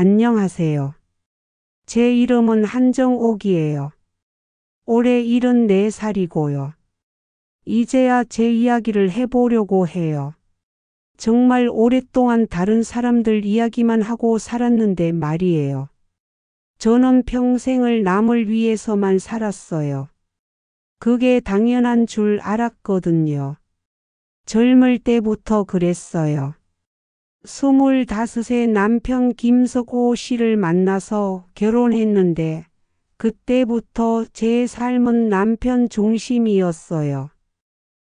안녕하세요. 제 이름은 한정옥이에요. 올해 74살이고요. 이제야 제 이야기를 해보려고 해요. 정말 오랫동안 다른 사람들 이야기만 하고 살았는데 말이에요. 저는 평생을 남을 위해서만 살았어요. 그게 당연한 줄 알았거든요. 젊을 때부터 그랬어요. 25세 남편 김석호 씨를 만나서 결혼했는데 그때부터 제 삶은 남편 중심이었어요.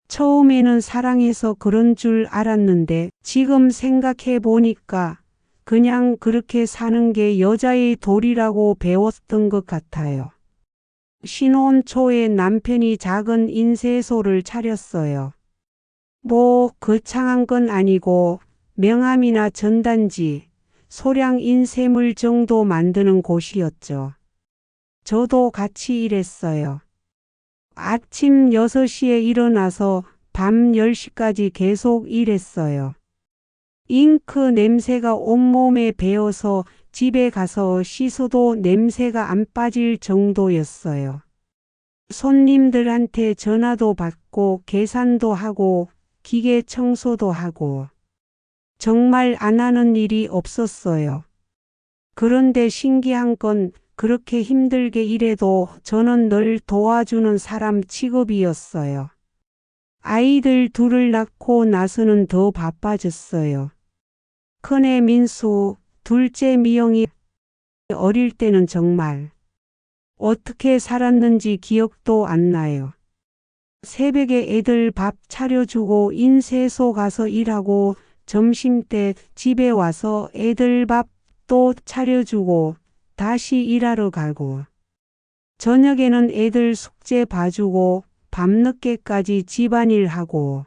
처음에는 사랑해서 그런 줄 알았는데 지금 생각해 보니까 그냥 그렇게 사는 게 여자의 도리라고 배웠던 것 같아요. 신혼 초에 남편이 작은 인쇄소를 차렸어요. 뭐 거창한 건 아니고 명함이나 전단지, 소량 인쇄물 정도 만드는 곳이었죠. 저도 같이 일했어요. 아침 6시에 일어나서 밤 10시까지 계속 일했어요. 잉크 냄새가 온몸에 배어서 집에 가서 씻어도 냄새가 안 빠질 정도였어요. 손님들한테 전화도 받고 계산도 하고 기계 청소도 하고 정말 안 하는 일이 없었어요. 그런데 신기한 건 그렇게 힘들게 일해도 저는 늘 도와주는 사람 취급이었어요. 아이들 둘을 낳고 나서는 더 바빠졌어요. 큰애 민수, 둘째 미영이 어릴 때는 정말 어떻게 살았는지 기억도 안 나요. 새벽에 애들 밥 차려주고 인쇄소 가서 일하고 점심때 집에 와서 애들 밥 또 차려주고 다시 일하러 가고 저녁에는 애들 숙제 봐주고 밤늦게까지 집안일 하고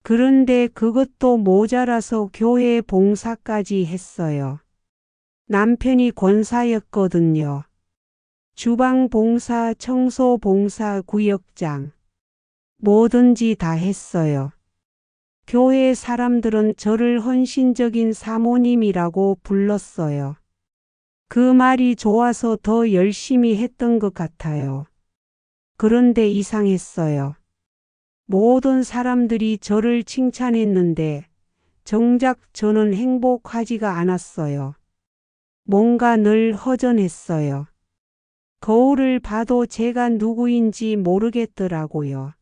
그런데 그것도 모자라서 교회 봉사까지 했어요. 남편이 권사였거든요. 주방 봉사, 청소 봉사, 구역장 뭐든지 다 했어요. 교회 사람들은 저를 헌신적인 사모님이라고 불렀어요. 그 말이 좋아서 더 열심히 했던 것 같아요. 그런데 이상했어요. 모든 사람들이 저를 칭찬했는데 정작 저는 행복하지가 않았어요. 뭔가 늘 허전했어요. 거울을 봐도 제가 누구인지 모르겠더라고요.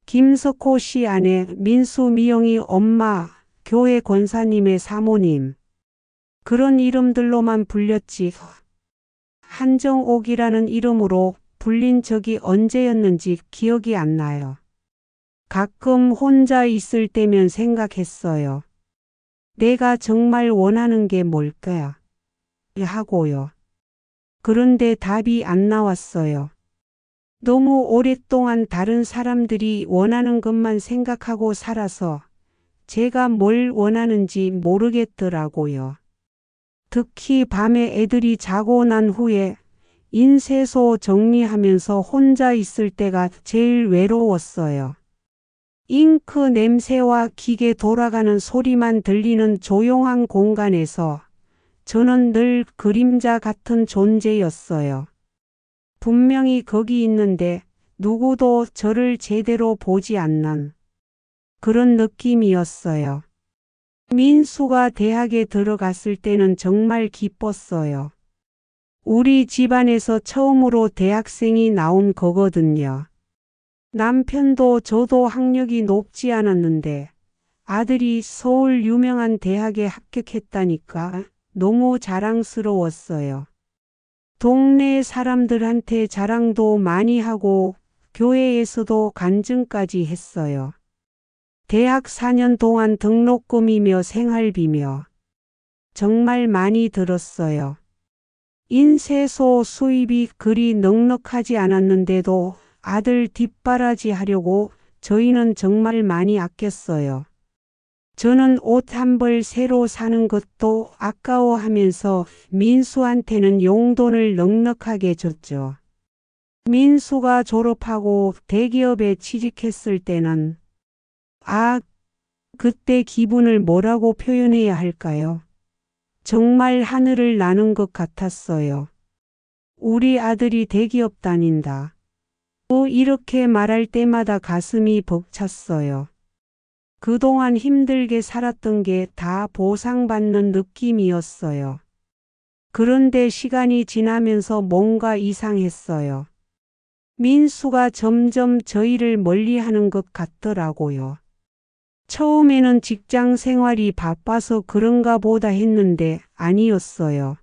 김석호 씨 아내 민수 미영이 엄마, 교회 권사님의 사모님. 그런 이름들로만 불렸지. 한정옥이라는 이름으로 불린 적이 언제였는지 기억이 안 나요. 가끔 혼자 있을 때면 생각했어요. 내가 정말 원하는 게 뭘까? 하고요. 그런데 답이 안 나왔어요. 너무 오랫동안 다른 사람들이 원하는 것만 생각하고 살아서 제가 뭘 원하는지 모르겠더라고요. 특히 밤에 애들이 자고 난 후에 인쇄소 정리하면서 혼자 있을 때가 제일 외로웠어요. 잉크 냄새와 기계 돌아가는 소리만 들리는 조용한 공간에서 저는 늘 그림자 같은 존재였어요. 분명히 거기 있는데 누구도 저를 제대로 보지 않는 그런 느낌이었어요. 민수가 대학에 들어갔을 때는 정말 기뻤어요. 우리 집안에서 처음으로 대학생이 나온 거거든요. 남편도 저도 학력이 높지 않았는데 아들이 서울 유명한 대학에 합격했다니까 너무 자랑스러웠어요. 동네 사람들한테 자랑도 많이 하고 교회에서도 간증까지 했어요. 대학 4년 동안 등록금이며 생활비며 정말 많이 들었어요. 인쇄소 수입이 그리 넉넉하지 않았는데도 아들 뒷바라지 하려고 저희는 정말 많이 아꼈어요. 저는 옷 한 벌 새로 사는 것도 아까워하면서 민수한테는 용돈을 넉넉하게 줬죠. 민수가 졸업하고 대기업에 취직했을 때는 그때 기분을 뭐라고 표현해야 할까요? 정말 하늘을 나는 것 같았어요. 우리 아들이 대기업 다닌다. 이렇게 말할 때마다 가슴이 벅찼어요. 그동안 힘들게 살았던 게 다 보상받는 느낌이었어요. 그런데 시간이 지나면서 뭔가 이상했어요. 민수가 점점 저희를 멀리하는 것 같더라고요. 처음에는 직장 생활이 바빠서 그런가 보다 했는데 아니었어요.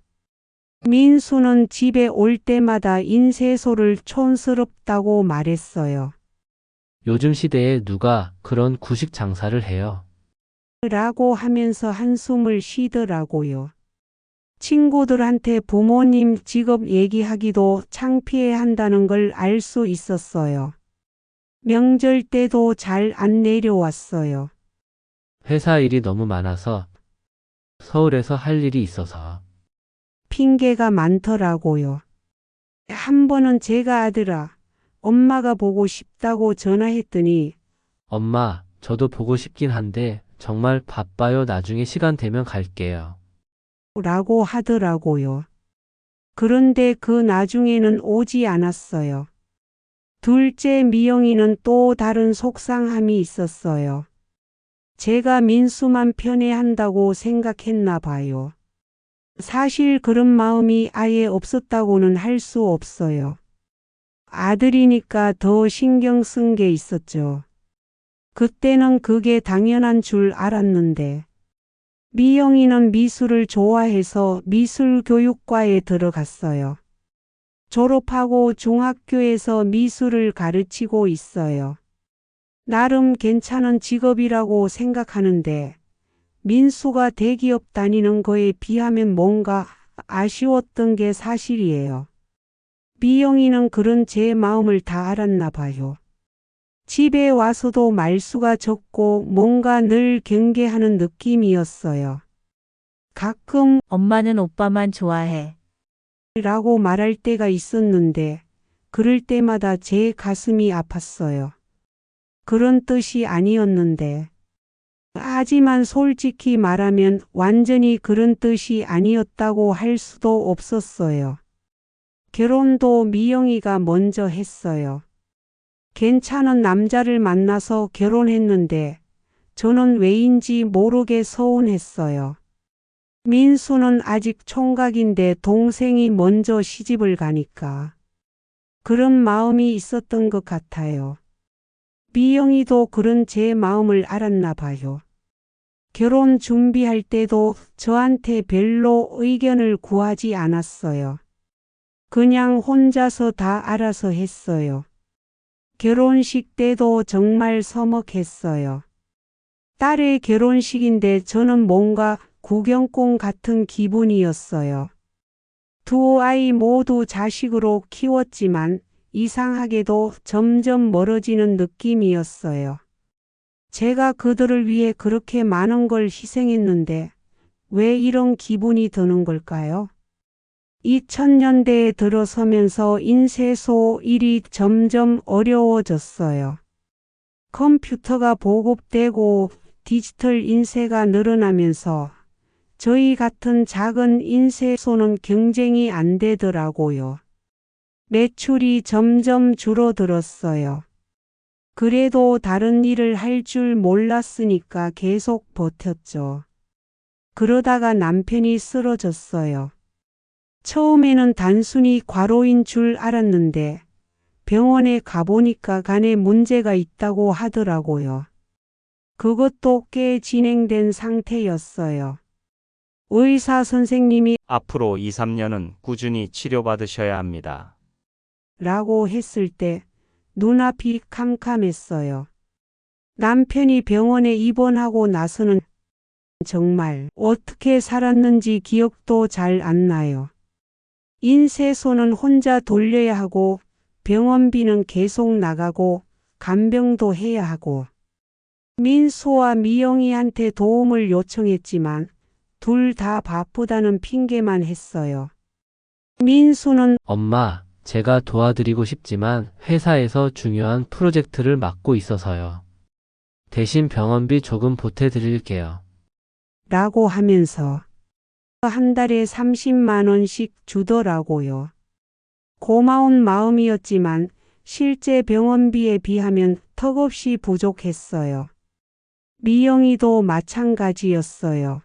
민수는 집에 올 때마다 인쇄소를 촌스럽다고 말했어요. 요즘 시대에 누가 그런 구식 장사를 해요? 라고 하면서 한숨을 쉬더라고요. 친구들한테 부모님 직업 얘기하기도 창피해 한다는 걸 알 수 있었어요. 명절 때도 잘 안 내려왔어요. 회사 일이 너무 많아서 서울에서 할 일이 있어서. 핑계가 많더라고요. 한 번은 제가 아들아, 엄마가 보고 싶다고 전화했더니 엄마, 저도 보고 싶긴 한데 정말 바빠요. 나중에 시간 되면 갈게요. 라고 하더라고요. 그런데 그 나중에는 오지 않았어요. 둘째 미영이는 또 다른 속상함이 있었어요. 제가 민수만 편애한다고 생각했나 봐요. 사실 그런 마음이 아예 없었다고는 할 수 없어요. 아들이니까 더 신경 쓴 게 있었죠. 그때는 그게 당연한 줄 알았는데. 미영이는 미술을 좋아해서 미술교육과에 들어갔어요. 졸업하고 중학교에서 미술을 가르치고 있어요. 나름 괜찮은 직업이라고 생각하는데 민수가 대기업 다니는 거에 비하면 뭔가 아쉬웠던 게 사실이에요. 미영이는 그런 제 마음을 다 알았나 봐요. 집에 와서도 말수가 적고 뭔가 늘 경계하는 느낌이었어요. 가끔 엄마는 오빠만 좋아해. 라고 말할 때가 있었는데 그럴 때마다 제 가슴이 아팠어요. 그런 뜻이 아니었는데. 하지만 솔직히 말하면 완전히 그런 뜻이 아니었다고 할 수도 없었어요. 결혼도 미영이가 먼저 했어요. 괜찮은 남자를 만나서 결혼했는데 저는 왜인지 모르게 서운했어요. 민수는 아직 총각인데 동생이 먼저 시집을 가니까 그런 마음이 있었던 것 같아요. 미영이도 그런 제 마음을 알았나 봐요. 결혼 준비할 때도 저한테 별로 의견을 구하지 않았어요. 그냥 혼자서 다 알아서 했어요. 결혼식 때도 정말 서먹했어요. 딸의 결혼식인데 저는 뭔가 구경꾼 같은 기분이었어요. 두 아이 모두 자식으로 키웠지만 이상하게도 점점 멀어지는 느낌이었어요. 제가 그들을 위해 그렇게 많은 걸 희생했는데 왜 이런 기분이 드는 걸까요? 2000년대에 들어서면서 인쇄소 일이 점점 어려워졌어요. 컴퓨터가 보급되고 디지털 인쇄가 늘어나면서 저희 같은 작은 인쇄소는 경쟁이 안 되더라고요. 매출이 점점 줄어들었어요. 그래도 다른 일을 할 줄 몰랐으니까 계속 버텼죠. 그러다가 남편이 쓰러졌어요. 처음에는 단순히 과로인 줄 알았는데 병원에 가보니까 간에 문제가 있다고 하더라고요. 그것도 꽤 진행된 상태였어요. 의사 선생님이 앞으로 2, 3년은 꾸준히 치료받으셔야 합니다. 라고 했을 때 눈앞이 캄캄했어요. 남편이 병원에 입원하고 나서는 정말 어떻게 살았는지 기억도 잘 안 나요. 인쇄소는 혼자 돌려야 하고 병원비는 계속 나가고 간병도 해야 하고 민수와 미영이한테 도움을 요청했지만 둘 다 바쁘다는 핑계만 했어요. 민수는 엄마, 제가 도와드리고 싶지만 회사에서 중요한 프로젝트를 맡고 있어서요. 대신 병원비 조금 보태드릴게요. 라고 하면서 한 달에 30만 원씩 주더라고요. 고마운 마음이었지만 실제 병원비에 비하면 턱없이 부족했어요. 미영이도 마찬가지였어요.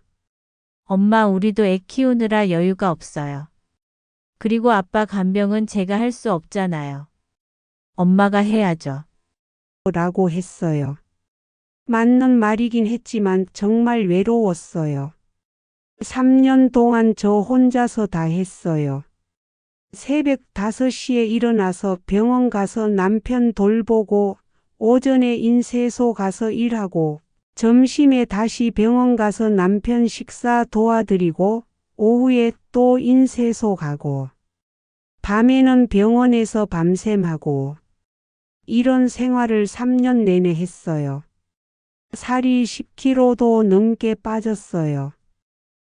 엄마, 우리도 애 키우느라 여유가 없어요. 그리고 아빠 간병은 제가 할 수 없잖아요. 엄마가 해야죠. 라고 했어요. 맞는 말이긴 했지만 정말 외로웠어요. 3년 동안 저 혼자서 다 했어요. 새벽 5시에 일어나서 병원 가서 남편 돌보고, 오전에 인쇄소 가서 일하고, 점심에 다시 병원 가서 남편 식사 도와드리고, 오후에 또 인쇄소 가고, 밤에는 병원에서 밤샘하고, 이런 생활을 3년 내내 했어요. 살이 10kg도 넘게 빠졌어요.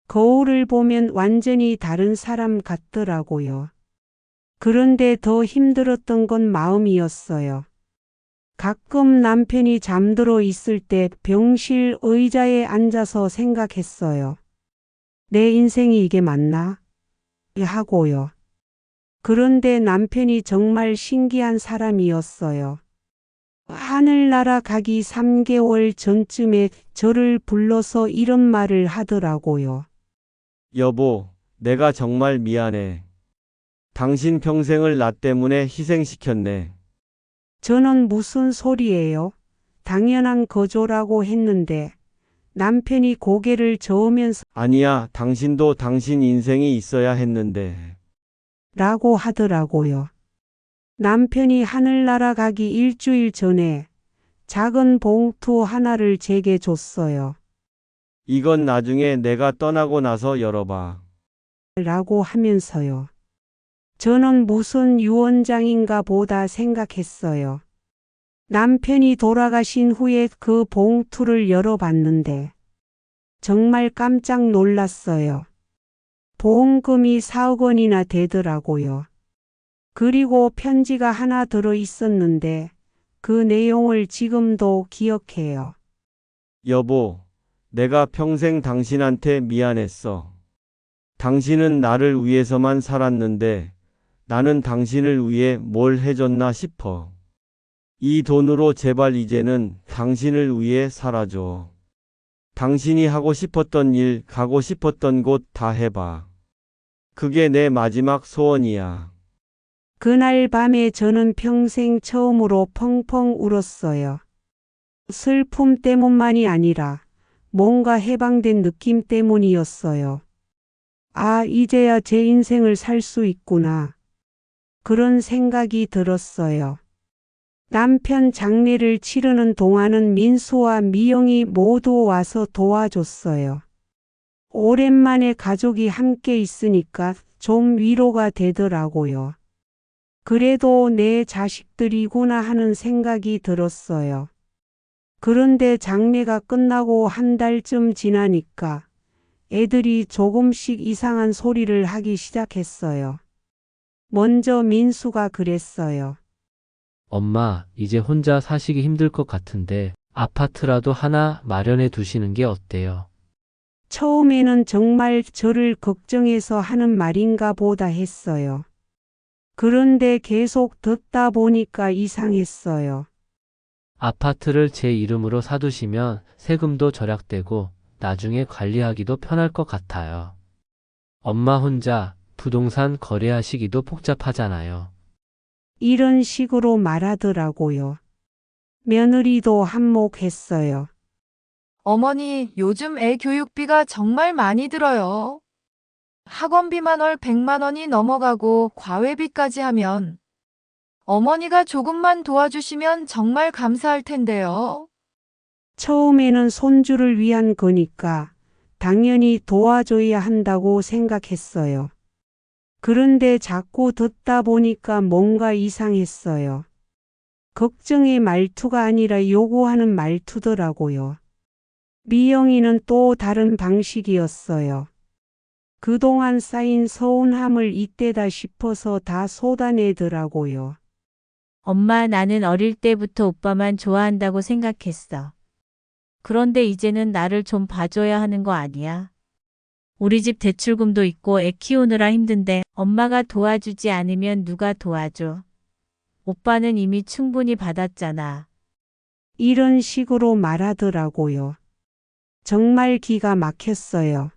거울을 보면 완전히 다른 사람 같더라고요. 그런데 더 힘들었던 건 마음이었어요. 가끔 남편이 잠들어 있을 때 병실 의자에 앉아서 생각했어요. 내 인생이 이게 맞나? 하고요. 그런데 남편이 정말 신기한 사람이었어요. 하늘나라 가기 3개월 전쯤에 저를 불러서 이런 말을 하더라고요. 여보, 내가 정말 미안해. 당신 평생을 나 때문에 희생시켰네. 저는 무슨 소리예요? 당연한 거조라고 했는데 남편이 고개를 저으면서 아니야, 당신도 당신 인생이 있어야 했는데. 라고 하더라고요. 남편이 하늘나라 가기 일주일 전에 작은 봉투 하나를 제게 줬어요. 이건 나중에 내가 떠나고 나서 열어봐. 라고 하면서요. 저는 무슨 유언장인가 보다 생각했어요. 남편이 돌아가신 후에 그 봉투를 열어봤는데 정말 깜짝 놀랐어요. 보험금이 4억 원이나 되더라고요. 그리고 편지가 하나 들어 있었는데 그 내용을 지금도 기억해요. 여보, 내가 평생 당신한테 미안했어. 당신은 나를 위해서만 살았는데 나는 당신을 위해 뭘 해줬나 싶어. 이 돈으로 제발 이제는 당신을 위해 살아줘. 당신이 하고 싶었던 일, 가고 싶었던 곳 다 해봐. 그게 내 마지막 소원이야. 그날 밤에 저는 평생 처음으로 펑펑 울었어요. 슬픔 때문만이 아니라 뭔가 해방된 느낌 때문이었어요. 아, 이제야 제 인생을 살 수 있구나. 그런 생각이 들었어요. 남편 장례를 치르는 동안은 민수와 미영이 모두 와서 도와줬어요. 오랜만에 가족이 함께 있으니까 좀 위로가 되더라고요. 그래도 내 자식들이구나 하는 생각이 들었어요. 그런데 장례가 끝나고 한 달쯤 지나니까 애들이 조금씩 이상한 소리를 하기 시작했어요. 먼저 민수가 그랬어요. 엄마, 이제 혼자 사시기 힘들 것 같은데 아파트라도 하나 마련해 두시는 게 어때요? 처음에는 정말 저를 걱정해서 하는 말인가 보다 했어요. 그런데 계속 듣다 보니까 이상했어요. 아파트를 제 이름으로 사두시면 세금도 절약되고 나중에 관리하기도 편할 것 같아요. 엄마 혼자 부동산 거래하시기도 복잡하잖아요. 이런 식으로 말하더라고요. 며느리도 한몫했어요. 어머니, 요즘 애 교육비가 정말 많이 들어요. 학원비만 월 100만 원이 넘어가고 과외비까지 하면 어머니가 조금만 도와주시면 정말 감사할 텐데요. 처음에는 손주를 위한 거니까 당연히 도와줘야 한다고 생각했어요. 그런데 자꾸 듣다 보니까 뭔가 이상했어요. 걱정의 말투가 아니라 요구하는 말투더라고요. 미영이는 또 다른 방식이었어요. 그동안 쌓인 서운함을 이때다 싶어서 다 쏟아내더라고요. 엄마, 나는 어릴 때부터 오빠만 좋아한다고 생각했어. 그런데 이제는 나를 좀 봐줘야 하는 거 아니야? 우리 집 대출금도 있고 애 키우느라 힘든데 엄마가 도와주지 않으면 누가 도와줘? 오빠는 이미 충분히 받았잖아. 이런 식으로 말하더라고요. 정말 기가 막혔어요.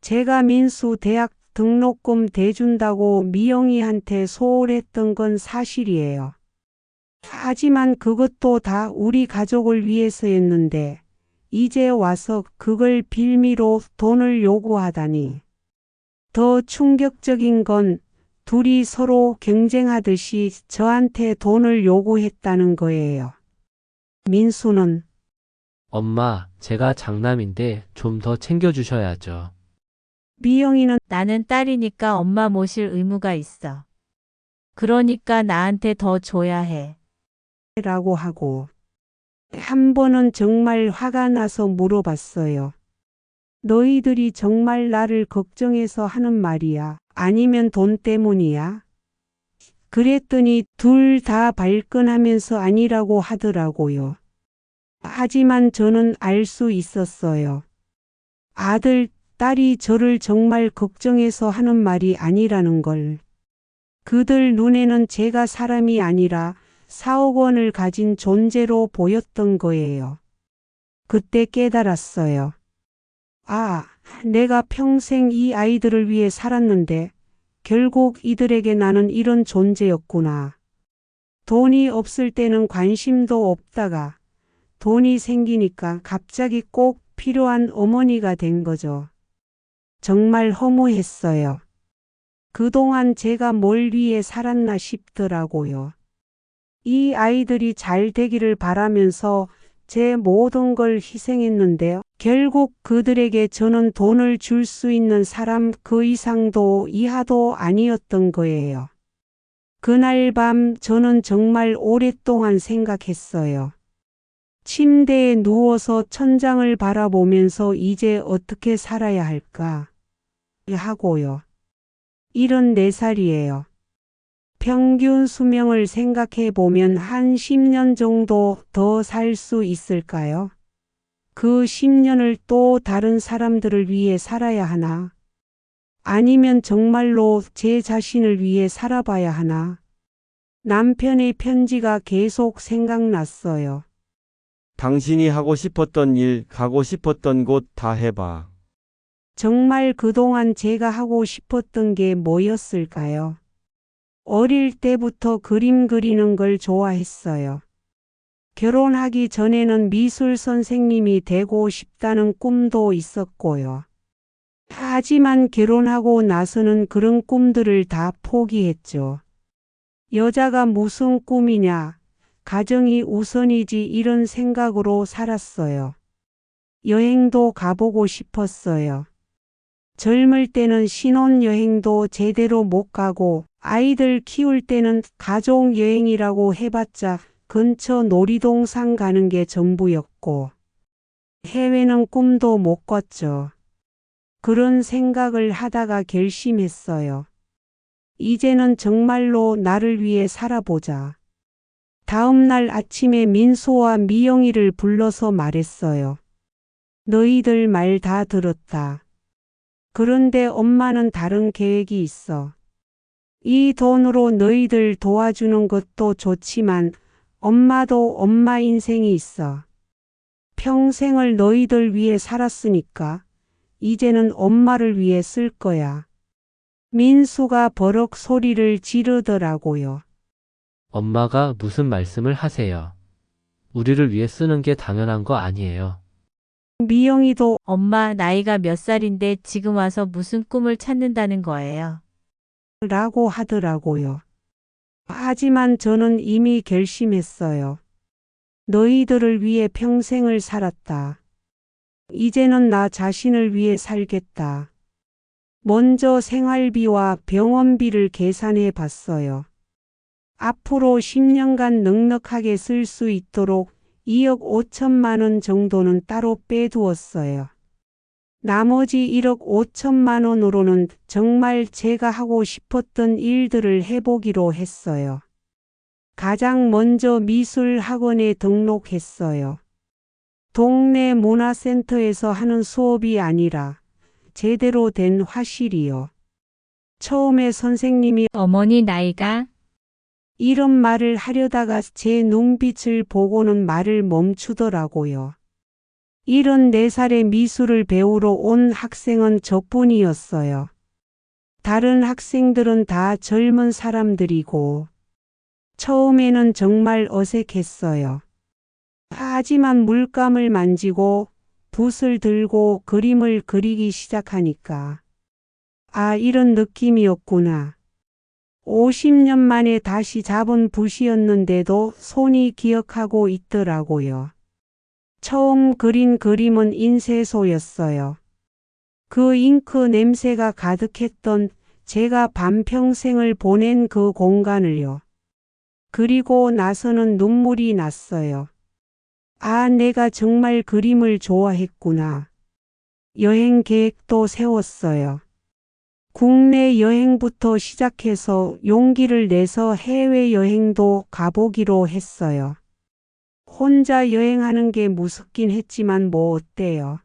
제가 민수 대학 등록금 대준다고 미영이한테 소홀했던 건 사실이에요. 하지만 그것도 다 우리 가족을 위해서였는데 이제 와서 그걸 빌미로 돈을 요구하다니. 더 충격적인 건 둘이 서로 경쟁하듯이 저한테 돈을 요구했다는 거예요. 민수는 엄마, 제가 장남인데 좀 더 챙겨주셔야죠. 미영이는 나는 딸이니까 엄마 모실 의무가 있어. 그러니까 나한테 더 줘야 해. 라고 하고 한 번은 정말 화가 나서 물어봤어요. 너희들이 정말 나를 걱정해서 하는 말이야? 아니면 돈 때문이야? 그랬더니 둘 다 발끈하면서 아니라고 하더라고요. 하지만 저는 알 수 있었어요. 아들, 딸이 저를 정말 걱정해서 하는 말이 아니라는 걸. 그들 눈에는 제가 사람이 아니라 4억 원을 가진 존재로 보였던 거예요. 그때 깨달았어요. 아, 내가 평생 이 아이들을 위해 살았는데 결국 이들에게 나는 이런 존재였구나. 돈이 없을 때는 관심도 없다가 돈이 생기니까 갑자기 꼭 필요한 어머니가 된 거죠. 정말 허무했어요. 그동안 제가 뭘 위해 살았나 싶더라고요. 이 아이들이 잘 되기를 바라면서 제 모든 걸 희생했는데요. 결국 그들에게 저는 돈을 줄 수 있는 사람 그 이상도 이하도 아니었던 거예요. 그날 밤 저는 정말 오랫동안 생각했어요. 침대에 누워서 천장을 바라보면서 이제 어떻게 살아야 할까 하고요. 74살이에요. 평균 수명을 생각해 보면 한 10년 정도 더 살 수 있을까요? 그 10년을 또 다른 사람들을 위해 살아야 하나? 아니면 정말로 제 자신을 위해 살아봐야 하나? 남편의 편지가 계속 생각났어요. 당신이 하고 싶었던 일, 가고 싶었던 곳 다 해봐. 정말 그동안 제가 하고 싶었던 게 뭐였을까요? 어릴 때부터 그림 그리는 걸 좋아했어요. 결혼하기 전에는 미술 선생님이 되고 싶다는 꿈도 있었고요. 하지만 결혼하고 나서는 그런 꿈들을 다 포기했죠. 여자가 무슨 꿈이냐, 가정이 우선이지 이런 생각으로 살았어요. 여행도 가보고 싶었어요. 젊을 때는 신혼여행도 제대로 못 가고 아이들 키울 때는 가족여행이라고 해봤자 근처 놀이동산 가는 게 전부였고 해외는 꿈도 못 꿨죠. 그런 생각을 하다가 결심했어요. 이제는 정말로 나를 위해 살아보자. 다음 날 아침에 민수와 미영이를 불러서 말했어요. 너희들 말 다 들었다. 그런데 엄마는 다른 계획이 있어. 이 돈으로 너희들 도와주는 것도 좋지만 엄마도 엄마 인생이 있어. 평생을 너희들 위해 살았으니까 이제는 엄마를 위해 쓸 거야. 민수가 버럭 소리를 지르더라고요. 엄마가 무슨 말씀을 하세요? 우리를 위해 쓰는 게 당연한 거 아니에요. 미영이도 엄마 나이가 몇 살인데 지금 와서 무슨 꿈을 찾는다는 거예요. 라고 하더라고요. 하지만 저는 이미 결심했어요. 너희들을 위해 평생을 살았다. 이제는 나 자신을 위해 살겠다. 먼저 생활비와 병원비를 계산해 봤어요. 앞으로 10년간 넉넉하게 쓸 수 있도록 2억 5천만 원 정도는 따로 빼두었어요. 나머지 1억 5천만 원으로는 정말 제가 하고 싶었던 일들을 해보기로 했어요. 가장 먼저 미술 학원에 등록했어요. 동네 문화센터에서 하는 수업이 아니라 제대로 된 화실이요. 처음에 선생님이 어머니 나이가 이런 말을 하려다가 제 눈빛을 보고는 말을 멈추더라고요. 74살의 미술을 배우러 온 학생은 저뿐이었어요. 다른 학생들은 다 젊은 사람들이고 처음에는 정말 어색했어요. 하지만 물감을 만지고 붓을 들고 그림을 그리기 시작하니까 아, 이런 느낌이었구나. 50년 만에 다시 잡은 붓이었는데도 손이 기억하고 있더라고요. 처음 그린 그림은 인쇄소였어요. 그 잉크 냄새가 가득했던 제가 반평생을 보낸 그 공간을요. 그리고 나서는 눈물이 났어요. 아, 내가 정말 그림을 좋아했구나. 여행 계획도 세웠어요. 국내 여행부터 시작해서 용기를 내서 해외여행도 가보기로 했어요. 혼자 여행하는 게 무섭긴 했지만 뭐 어때요?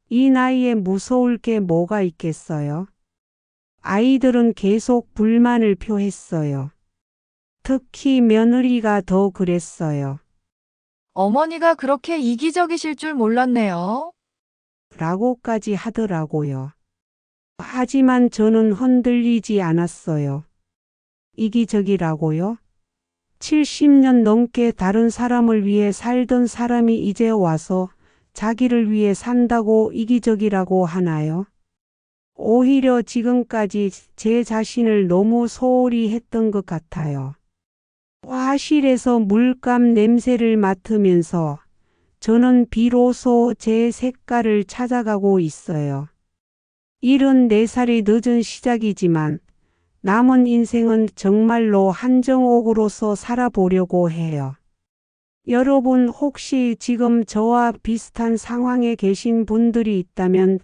이 나이에 무서울 게 뭐가 있겠어요? 아이들은 계속 불만을 표했어요. 특히 며느리가 더 그랬어요. 어머니가 그렇게 이기적이실 줄 몰랐네요. 라고까지 하더라고요. 하지만 저는 흔들리지 않았어요. 이기적이라고요? 70년 넘게 다른 사람을 위해 살던 사람이 이제 와서 자기를 위해 산다고 이기적이라고 하나요? 오히려 지금까지 제 자신을 너무 소홀히 했던 것 같아요. 화실에서 물감 냄새를 맡으면서 저는 비로소 제 색깔을 찾아가고 있어요. 74살이 늦은 시작이지만 남은 인생은 정말로 한정옥으로서 살아보려고 해요. 여러분 혹시 지금 저와 비슷한 상황에 계신 분들이 있다면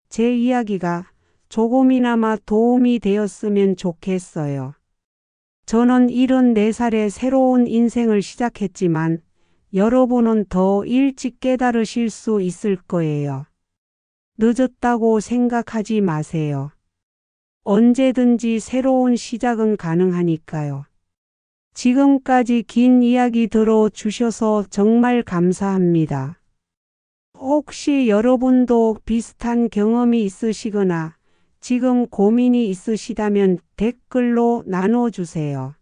제 이야기가 조금이나마 도움이 되었으면 좋겠어요. 저는 74살에 새로운 인생을 시작했지만 여러분은 더 일찍 깨달으실 수 있을 거예요. 늦었다고 생각하지 마세요. 언제든지 새로운 시작은 가능하니까요. 지금까지 긴 이야기 들어주셔서 정말 감사합니다. 혹시 여러분도 비슷한 경험이 있으시거나 지금 고민이 있으시다면 댓글로 나눠주세요.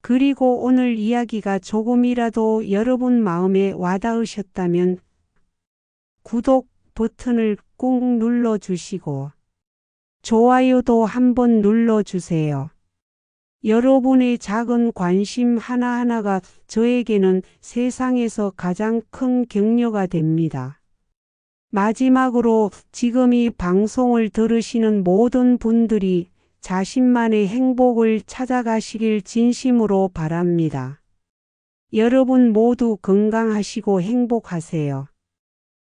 그리고 오늘 이야기가 조금이라도 여러분 마음에 와닿으셨다면 구독 버튼을 꾹 눌러주시고 좋아요도 한번 눌러주세요. 여러분의 작은 관심 하나하나가 저에게는 세상에서 가장 큰 격려가 됩니다. 마지막으로 지금 이 방송을 들으시는 모든 분들이 자신만의 행복을 찾아가시길 진심으로 바랍니다. 여러분 모두 건강하시고 행복하세요.